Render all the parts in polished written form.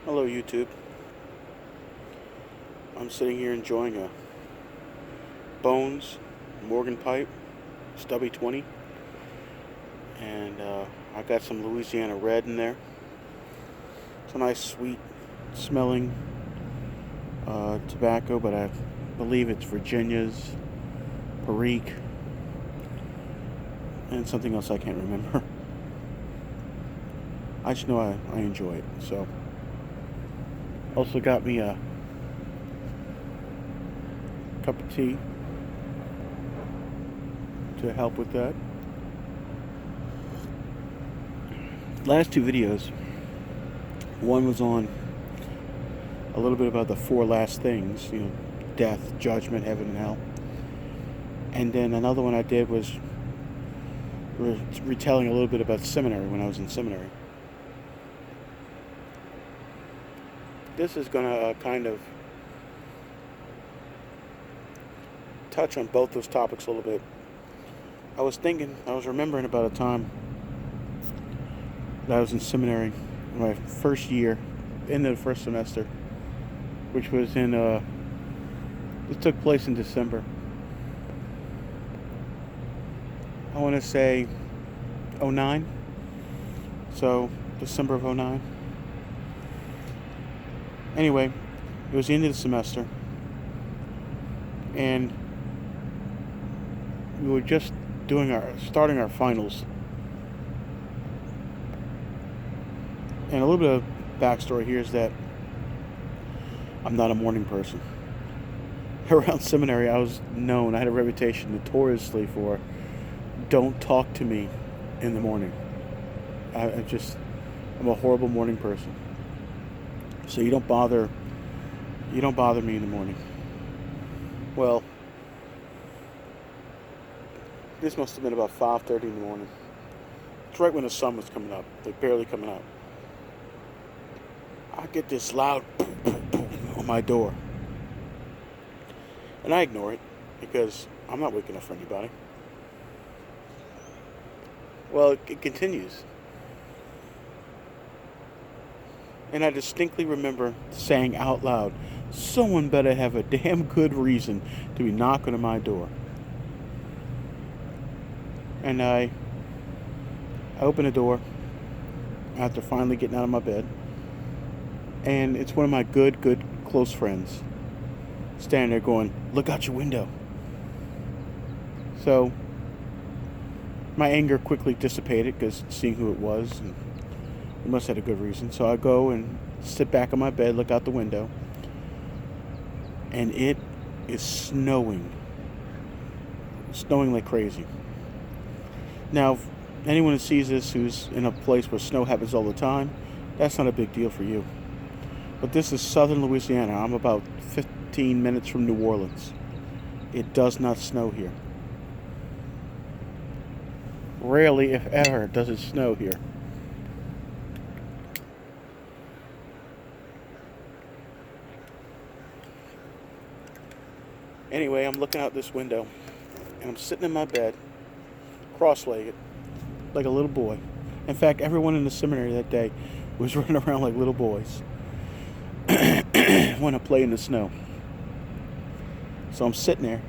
Hello YouTube. I'm sitting here enjoying a Bones Morgan pipe, stubby 20, and I got some Louisiana Red in there. It's a nice sweet smelling tobacco, but I believe it's Virginia's, Perique, and something else I can't remember. I just know I enjoy it. So, also got me a cup of tea to help with that. Last two videos, one was on a little bit about the four last things, death, judgment, heaven, and hell. And then another one I did was retelling a little bit about seminary when I was in seminary. This is going to kind of touch on both those topics a little bit. I was remembering about a time that I was in seminary, my first year, end of the first semester, which was it took place in December. I want to say 09, so December of 09. Anyway, it was the end of the semester, and we were just starting our finals. And a little bit of backstory here is that I'm not a morning person. Around seminary, I had a reputation notoriously for don't talk to me in the morning. I'm a horrible morning person. So you don't bother me in the morning. Well, this must have been about 5:30 in the morning. It's right when the sun was coming up, like barely coming up. I get this loud boom, boom, boom on my door. And I ignore it because I'm not waking up for anybody. Well, it continues. And I distinctly remember saying out loud, someone better have a damn good reason to be knocking on my door. And I open the door after finally getting out of my bed. And it's one of my good, close friends standing there going, look out your window. So my anger quickly dissipated because seeing who it was, and he must have had a good reason. So I go and sit back on my bed, look out the window, and it is snowing like crazy. Now, if anyone who sees this who's in a place where snow happens all the time, that's not a big deal for you. But this is southern Louisiana. I'm about 15 minutes from New Orleans. It does not snow here. Rarely, if ever, does it snow here. Anyway, I'm looking out this window, and I'm sitting in my bed, cross-legged, like a little boy. In fact, everyone in the seminary that day was running around like little boys when I play in the snow. So I'm sitting there,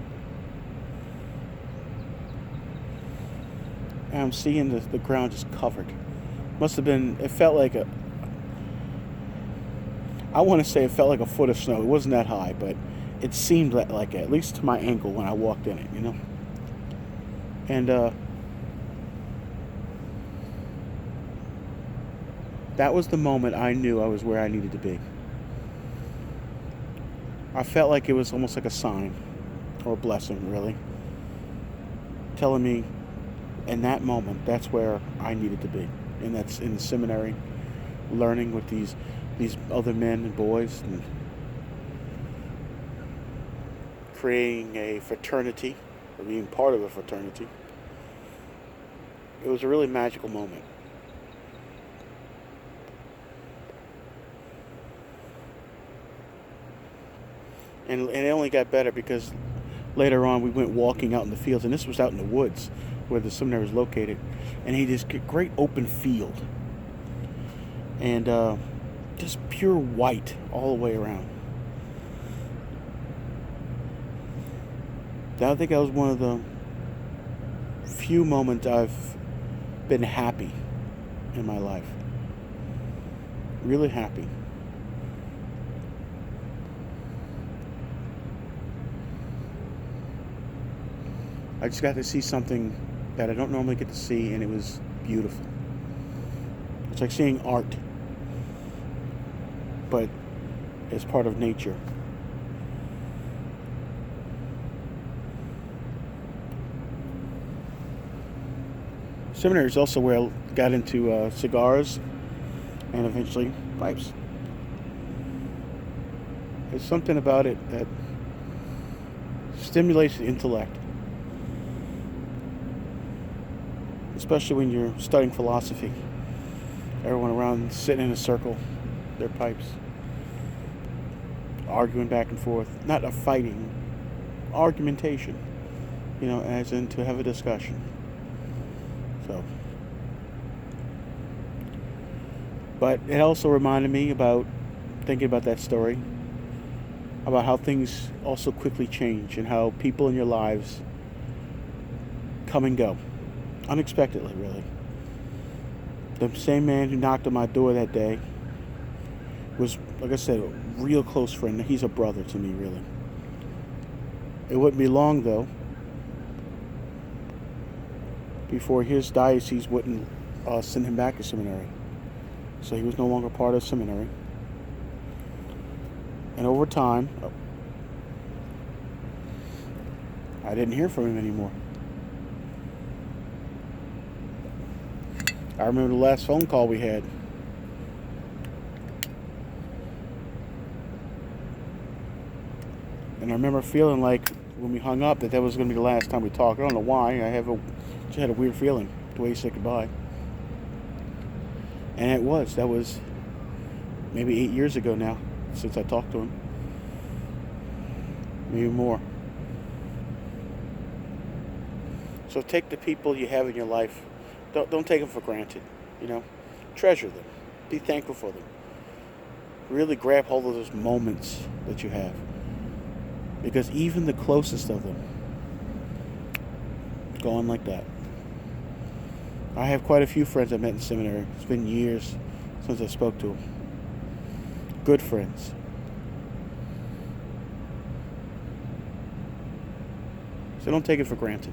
and I'm seeing the ground just covered. It felt like I want to say it felt like a foot of snow. It wasn't that high, but it seemed like at least to my ankle when I walked in it, And that was the moment I knew I was where I needed to be. I felt like it was almost like a sign, or a blessing, really, telling me in that moment that's where I needed to be. And that's in the seminary, learning with these other men and boys, and creating a fraternity, or being part of a fraternity. It was a really magical moment. And it only got better because later on we went walking out in the fields, and this was out in the woods where the seminary was located, and he had this great open field. And just pure white all the way around. I think that was one of the few moments I've been happy in my life. Really happy. I just got to see something that I don't normally get to see, and it was beautiful. It's like seeing art, but as part of nature. Seminary is also where I got into cigars and eventually pipes. There's something about it that stimulates the intellect, especially when you're studying philosophy. Everyone around sitting in a circle, their pipes, arguing back and forth. Not a fighting, argumentation, as in to have a discussion. So, but it also reminded me about thinking about that story, about how things also quickly change and how people in your lives come and go unexpectedly, really. The same man who knocked on my door that day was, like I said, a real close friend. He's a brother to me, really. It wouldn't be long, though, before his diocese wouldn't send him back to seminary. So he was no longer part of seminary. And over time, I didn't hear from him anymore. I remember the last phone call we had. And I remember feeling like when we hung up that was going to be the last time we talked. I don't know why. Just had a weird feeling the way he said goodbye. And it was. That was maybe 8 years ago now since I talked to him. Maybe more. So take the people you have in your life. Don't take them for granted. Treasure them. Be thankful for them. Really grab hold of those moments that you have. Because even the closest of them go on like that. I have quite a few friends I met in seminary. It's been years since I spoke to them. Good friends. So don't take it for granted.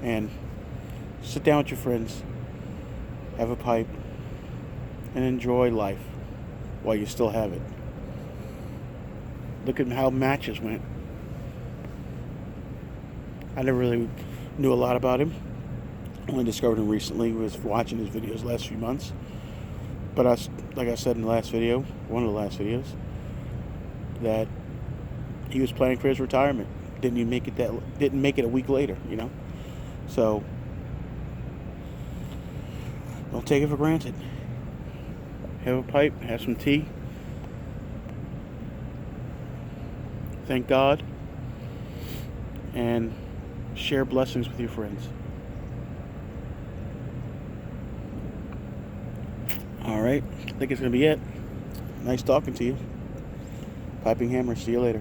And sit down with your friends, have a pipe, and enjoy life while you still have it. Look at how matches went. I never really knew a lot about him. Only discovered him recently. Was watching his videos the last few months. But like I said in the last video, one of the last videos, that he was planning for his retirement. Didn't make it a week later, So don't take it for granted. Have a pipe, have some tea. Thank God, and share blessings with your friends. All right, I think it's going to be it. Nice talking to you. Piping Hammer, see you later.